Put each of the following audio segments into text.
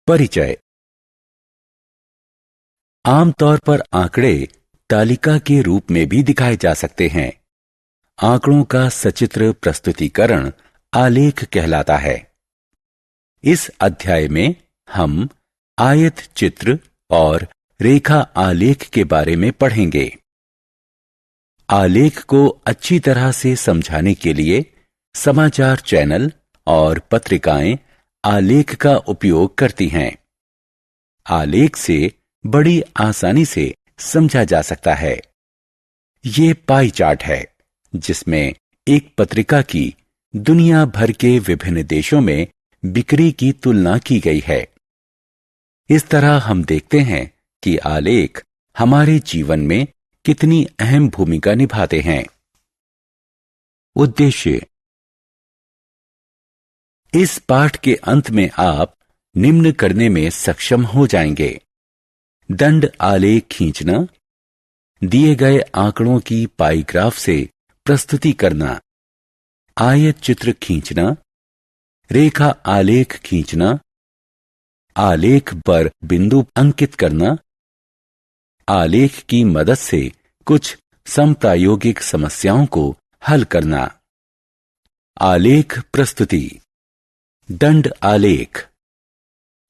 परिचय। आमतौर पर आंकड़े तालिका के रूप में भी दिखाए जा सकते हैं। आंकड़ों का सचित्र प्रस्तुतिकरण आलेख कहलाता है। इस अध्याय में हम आयत चित्र और रेखा आलेख के बारे में पढ़ेंगे। आलेख को अच्छी तरह से समझाने के लिए समाचार चैनल और पत्रिकाएं आलेख का उपयोग करती हैं। आलेख से बड़ी आसानी से समझा जा सकता है। ये पाई चार्ट है जिसमें एक पत्रिका की दुनिया भर के विभिन्न देशों में बिक्री की तुलना की गई है। इस तरह हम देखते हैं कि आलेख हमारे जीवन में कितनी अहम भूमिका निभाते हैं। उद्देश्य। इस पाठ के अंत में आप निम्न करने में सक्षम हो जाएंगे: दंड आलेख खींचना, दिए गए आंकड़ों की पाई ग्राफ से प्रस्तुति करना, आयत चित्र खींचना, रेखा आलेख खींचना, आलेख पर बिंदु अंकित करना, आलेख की मदद से कुछ समप्रायोगिक समस्याओं को हल करना। आलेख प्रस्तुति। दंड आलेख।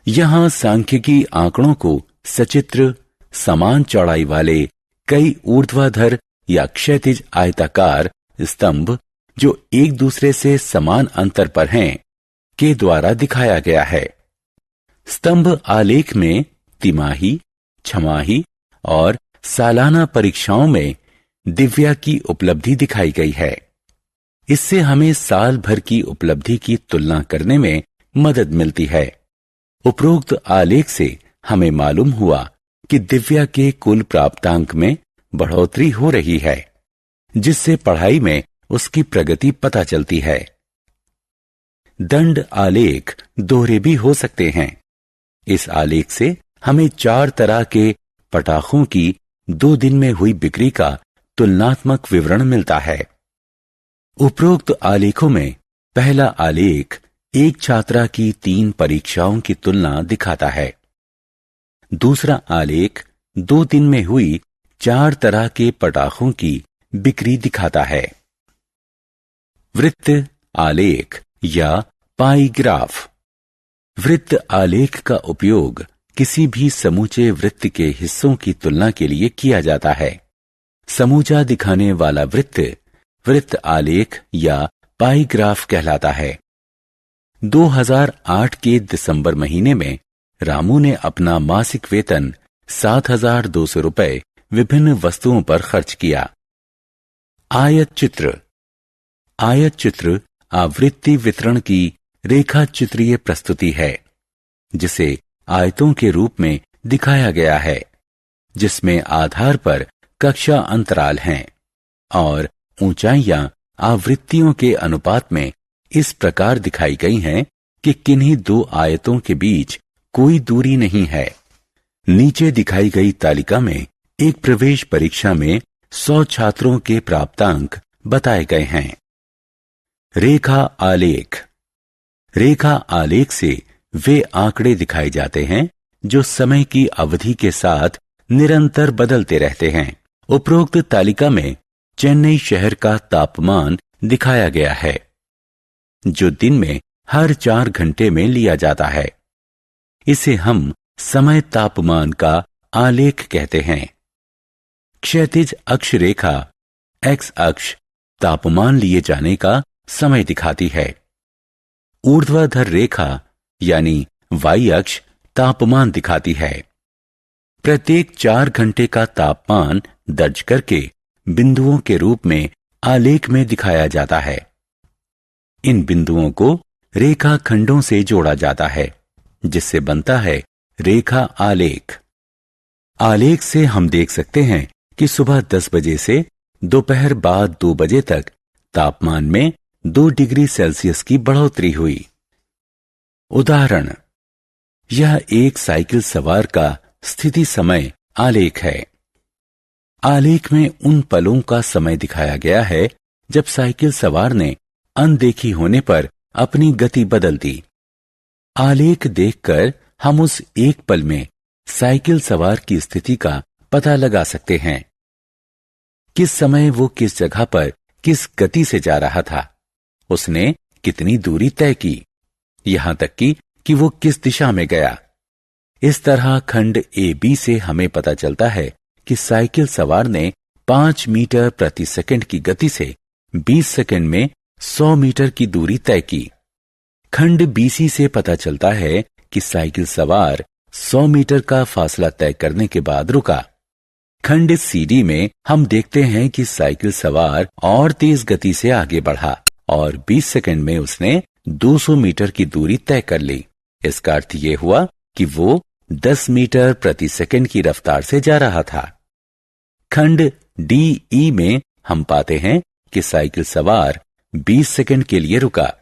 यहां सांख्यिकी आंकड़ों को सचित्र, समान चौड़ाई वाले कई ऊर्ध्वाधर या क्षैतिज आयताकार स्तंभ जो एक दूसरे से समान अंतर पर हैं, के द्वारा दिखाया गया है। स्तंभ आलेख में तिमाही, छमाही और सालाना परीक्षाओं में दिव्या की उपलब्धि दिखाई गई है। इससे हमें साल भर की उपलब्धि की तुलना करने में मदद मिलती है। उपरोक्त आलेख से हमें मालूम हुआ कि दिव्या के कुल प्राप्तांक में बढ़ोतरी हो रही है, जिससे पढ़ाई में उसकी प्रगति पता चलती है। दंड आलेख दोहरे भी हो सकते हैं। इस आलेख से हमें 4 तरह के पटाखों की 2 दिन में हुई बिक्री का तुलनात्मक विवरण मिलता है। उपरोक्त आलेखों में पहला आलेख एक छात्रा की 3 परीक्षाओं की तुलना दिखाता है। दूसरा आलेख 2 दिन में हुई 4 तरह के पटाखों की बिक्री दिखाता है। वृत्त आलेख या पाई ग्राफ। वृत्त आलेख का उपयोग किसी भी समूचे वृत्त के हिस्सों की तुलना के लिए किया जाता है। समूचा दिखाने वाला वृत्त वृत्त आलेख या पाई ग्राफ कहलाता है। 2008 के दिसंबर महीने में रामू ने अपना मासिक वेतन 7,200 रुपए विभिन्न वस्तुओं पर खर्च किया। आयत चित्र। आयत चित्र आवृत्ति वितरण की रेखा चित्रीय प्रस्तुति है, जिसे आयतों के रूप में दिखाया गया है, जिसमें आधार पर कक्षा अंतराल हैं और ऊंचाइयां आवृत्तियों के अनुपात में इस प्रकार दिखाई गई हैं कि किन्हीं 2 आयतों के बीच कोई दूरी नहीं है। नीचे दिखाई गई तालिका में एक प्रवेश परीक्षा में 100 छात्रों के प्राप्तांक बताए गए हैं। रेखा आलेख। रेखा आलेख से वे आंकड़े दिखाए जाते हैं जो समय की अवधि के साथ निरंतर बदलते रहते हैं। उपरोक्त तालिका में चेन्नई शहर का तापमान दिखाया गया है, जो दिन में हर 4 घंटे में लिया जाता है। इसे हम समय तापमान का आलेख कहते हैं। क्षैतिज अक्ष रेखा एक्स अक्ष तापमान लिए जाने का समय दिखाती है। ऊर्ध्वाधर रेखा यानी वाई अक्ष तापमान दिखाती है। प्रत्येक 4 घंटे का तापमान दर्ज करके बिंदुओं के रूप में आलेख में दिखाया जाता है। इन बिंदुओं को रेखा खंडों से जोड़ा जाता है, जिससे बनता है रेखा आलेख। आलेख से हम देख सकते हैं कि सुबह 10 बजे से दोपहर बाद 2 बजे तक तापमान में 2 डिग्री सेल्सियस की बढ़ोतरी हुई। उदाहरण। यह एक साइकिल सवार का स्थिति समय आलेख है। आलेख में उन पलों का समय दिखाया गया है जब साइकिल सवार ने अनदेखी होने पर अपनी गति बदल दी। आलेख देखकर हम उस एक पल में साइकिल सवार की स्थिति का पता लगा सकते हैं। किस समय वो किस जगह पर किस गति से जा रहा था, उसने कितनी दूरी तय की, यहां तक कि वो किस दिशा में गया। इस तरह खंड ए बी से हमें पता चलता है कि साइकिल सवार ने 5 मीटर प्रति सेकंड की गति से 20 सेकंड में 100 मीटर की दूरी तय की। खंड बीसी से पता चलता है कि साइकिल सवार 100 मीटर का फासला तय करने के बाद रुका। खंड सीडी में हम देखते हैं कि साइकिल सवार और तेज गति से आगे बढ़ा और 20 सेकंड में उसने 200 मीटर की दूरी तय कर ली। इसका अर्थ यह हुआ कि वो 10 मीटर प्रति सेकंड की रफ्तार से जा रहा था। खंड डी ई में हम पाते हैं कि साइकिल सवार 20 सेकंड के लिए रुका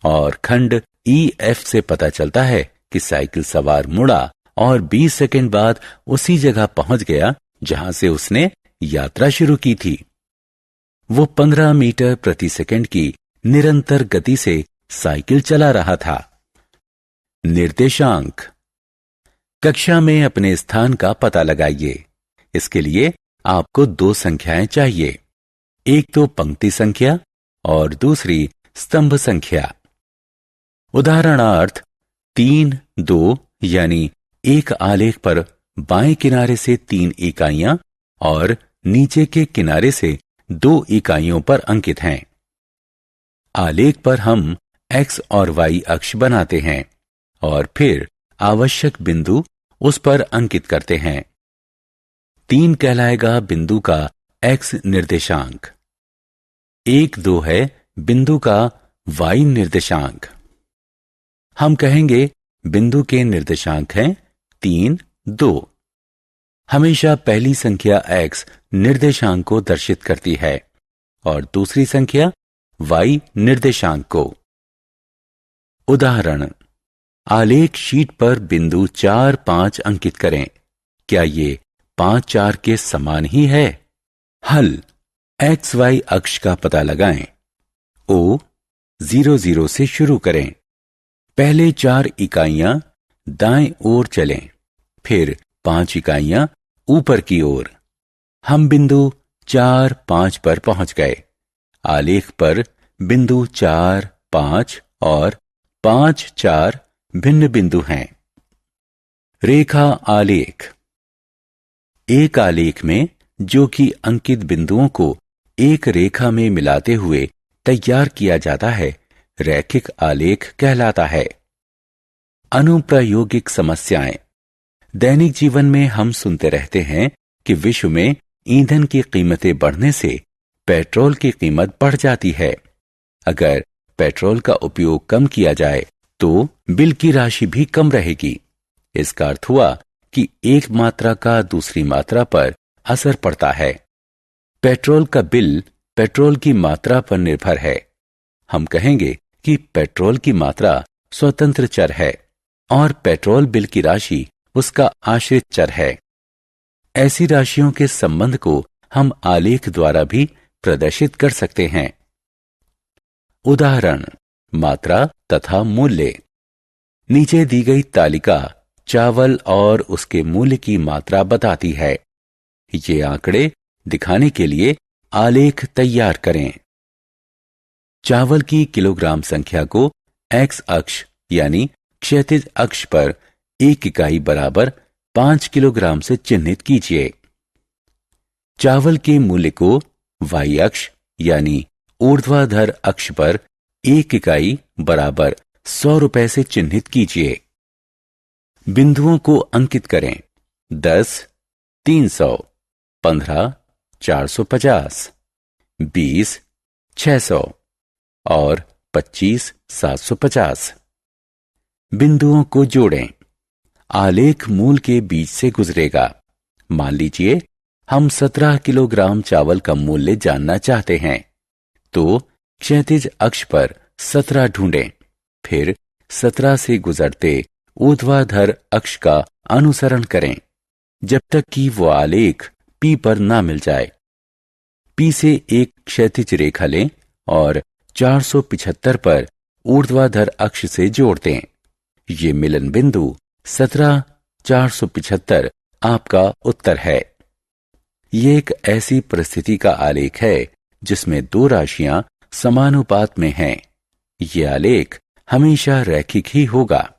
और खंड ई एफ से पता चलता है कि साइकिल सवार मुड़ा और 20 सेकंड बाद उसी जगह पहुंच गया जहां से उसने यात्रा शुरू की थी। वो 15 मीटर प्रति सेकंड की निरंतर गति से साइकिल चला रहा था। निर्देशांक। कक्षा में अपने स्थान का पता लगाइए। इसके लिए आपको 2 संख्याएं चाहिए, एक तो पंक्ति संख्या और दूसरी स्तंभ संख्या। उदाहरणार्थ 3, 2 यानी एक आलेख पर बाएं किनारे से 3 इकाइयां और नीचे के किनारे से 2 इकाइयों पर अंकित हैं। आलेख पर हम x और y अक्ष बनाते हैं और फिर आवश्यक बिंदु उस पर अंकित करते हैं। 3 कहलाएगा बिंदु का x निर्देशांक, 1, 2 है बिंदु का y निर्देशांक। हम कहेंगे बिंदु के निर्देशांक हैं 3, 2। हमेशा पहली संख्या x निर्देशांक को दर्शित करती है और दूसरी संख्या y निर्देशांक को। उदाहरण, आलेख शीट पर बिंदु 4, 5 अंकित करें। क्या ये 5, 4 के समान ही है? हल। एक्स वाई अक्ष का पता लगाएं। O 0, 0 से शुरू करें। पहले 4 इकाइयां दाएं ओर चलें, फिर 5 इकाइयां ऊपर की ओर। हम बिंदु 4, 5 पर पहुंच गए। आलेख पर बिंदु 4, 5 और 5, 4 भिन्न बिंदु हैं। रेखा आलेख। एक आलेख में जो कि अंकित बिंदुओं को एक रेखा में मिलाते हुए तैयार किया जाता है, रैखिक आलेख कहलाता है। अनुप्रायोगिक समस्याएं। दैनिक जीवन में हम सुनते रहते हैं कि विश्व में ईंधन की कीमतें बढ़ने से पेट्रोल की कीमत बढ़ जाती है। अगर पेट्रोल का उपयोग कम किया जाए तो बिल की राशि भी कम रहेगी। इसका अर्थ हुआ कि एक मात्रा का दूसरी मात्रा पर असर पड़ता है। पेट्रोल का बिल पेट्रोल की मात्रा पर निर्भर है। हम कहेंगे कि पेट्रोल की मात्रा स्वतंत्र चर है और पेट्रोल बिल की राशि उसका आश्रित चर है। ऐसी राशियों के संबंध को हम आलेख द्वारा भी प्रदर्शित कर सकते हैं। उदाहरण, मात्रा तथा मूल्य। नीचे दी गई तालिका चावल और उसके मूल्य की मात्रा बताती है। ये आंकड़े दिखाने के लिए आलेख तैयार करें। चावल की किलोग्राम संख्या को एक्स अक्ष यानी क्षैतिज अक्ष पर 1 इकाई बराबर 5 किलोग्राम से चिन्हित कीजिए। चावल के मूल्य को वाई अक्ष यानी ऊर्ध्वाधर अक्ष पर 1 इकाई बराबर 100 रुपए से चिन्हित कीजिए। बिंदुओं को अंकित करें। 10, 300, 15, 450, 20, 600 और 25, 750। बिंदुओं को जोड़ें। आलेख मूल के बीच से गुजरेगा। मान लीजिए हम 17 किलोग्राम चावल का मूल्य जानना चाहते हैं, तो क्षैतिज अक्ष पर 17 ढूंढें, फिर 17 से गुजरते ऊर्ध्वाधर अक्ष का अनुसरण करें जब तक कि वो आलेख P पर ना मिल जाए। P से एक क्षैतिज रेखा लें और 475 पर ऊर्ध्वाधर अक्ष से जोड़ दें। ये मिलन बिंदु 17,475 आपका उत्तर है। ये एक ऐसी परिस्थिति का आलेख है जिसमें दो राशियां समानुपात में हैं। ये आलेख हमेशा रैखिक ही होगा।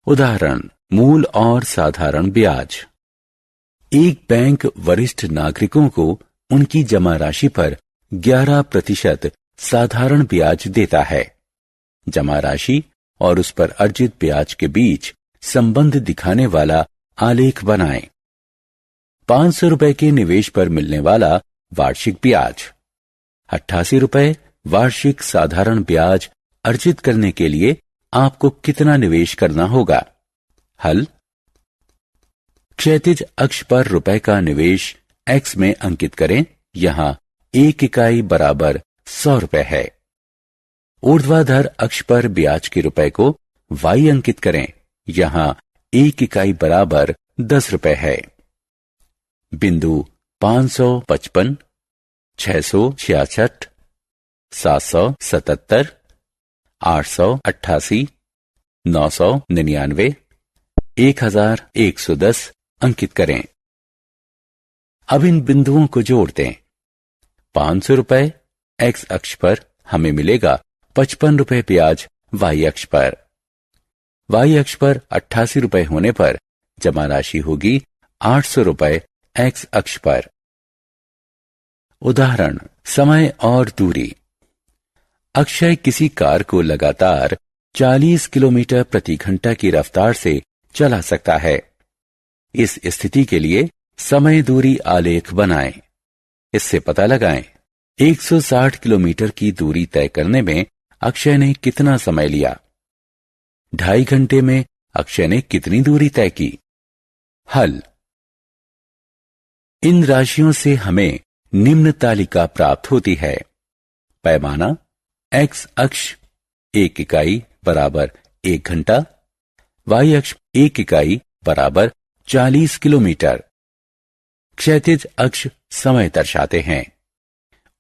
उदाहरण, मूल और साधारण ब्याज। एक बैंक वरिष्ठ नागरिकों को उनकी जमा राशि पर 11% साधारण ब्याज देता है। जमा राशि और उस पर अर्जित ब्याज के बीच संबंध दिखाने वाला आलेख बनाएं। 500 रुपए के निवेश पर मिलने वाला वार्षिक ब्याज। 88 रुपए वार्षिक साधारण ब्याज अर्जित करने के लिए आपको कितना निवेश करना होगा? हल। क्षैतिज अक्ष पर रुपए का निवेश x में अंकित करें। यहां 1 इकाई बराबर 100 रुपए है। ऊर्ध्वाधर अक्ष पर ब्याज के रुपए को y अंकित करें। यहां 1 इकाई बराबर 10 रुपए है। बिंदु 555, 666, 777, 888, 999, 1110 अंकित करें। अब इन बिंदुओं को जोड़ दें। 500 रुपए x अक्ष पर हमें मिलेगा 55 रुपए ब्याज y अक्ष पर। y अक्ष पर 88 रुपए होने पर जमा राशि होगी 800 रुपए x अक्ष पर। उदाहरण, समय और दूरी। अक्षय किसी कार को लगातार 40 किलोमीटर प्रति घंटा की रफ्तार से चला सकता है। इस स्थिति के लिए समय दूरी आलेख बनाएं। इससे पता लगाएं 160 किलोमीटर की दूरी तय करने में अक्षय ने कितना समय लिया। 2.5 घंटे में अक्षय ने कितनी दूरी तय की। हल। इन राशियों से हमें निम्न तालिका प्राप्त होती है। पैमाना x अक्ष 1 इकाई बराबर 1 घंटा, y अक्ष 1 इकाई बराबर 40 किलोमीटर। क्षैतिज अक्ष समय दर्शाते हैं।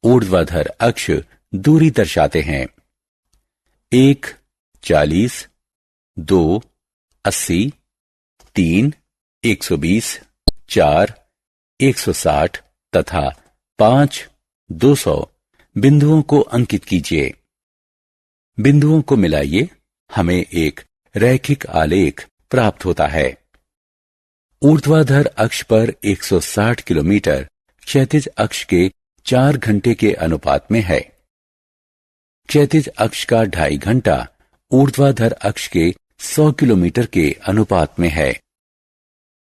ऊर्ध्वाधर अक्ष दूरी दर्शाते हैं। 1 40, 2 80, 3 120, 4 160 तथा 5 200 बिंदुओं को अंकित कीजिए। बिंदुओं को मिलाइए, हमें एक रैखिक आलेख प्राप्त होता है। ऊर्ध्वाधर अक्ष पर 160 किलोमीटर क्षैतिज अक्ष के 4 घंटे के अनुपात में है। क्षैतिज अक्ष का 2.5 घंटा ऊर्ध्वाधर अक्ष के 100 किलोमीटर के अनुपात में है।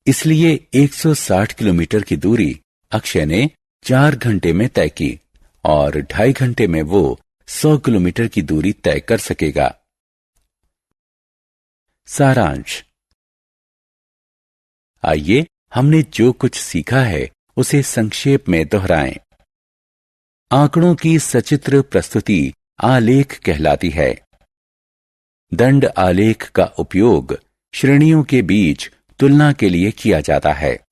इसलिए 160 किलोमीटर की दूरी अक्षय ने 4 घंटे में तय की और 2.5 घंटे में वो 100 किलोमीटर की दूरी तय कर सकेगा। सारांश। आइए हमने जो कुछ सीखा है उसे संक्षेप में दोहराएं। आंकड़ों की सचित्र प्रस्तुति आलेख कहलाती है। दंड आलेख का उपयोग श्रेणियों के बीच तुलना के लिए किया जाता है।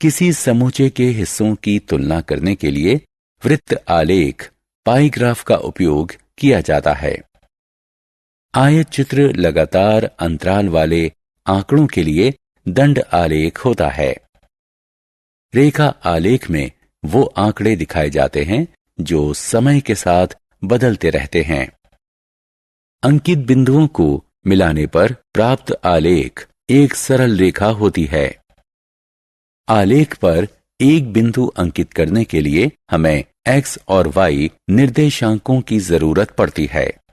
किसी समूचे के हिस्सों की तुलना करने के लिए वृत्त आलेख पाई ग्राफ का उपयोग किया जाता है। आयत चित्र लगातार अंतराल वाले आंकड़ों के लिए दंड आलेख होता है। रेखा आलेख में वो आंकड़े दिखाए जाते हैं जो समय के साथ बदलते रहते हैं। अंकित बिंदुओं को मिलाने पर प्राप्त आलेख एक सरल रेखा होती है। आलेख पर एक बिंदु अंकित करने के लिए हमें x और y निर्देशांकों की जरूरत पड़ती है।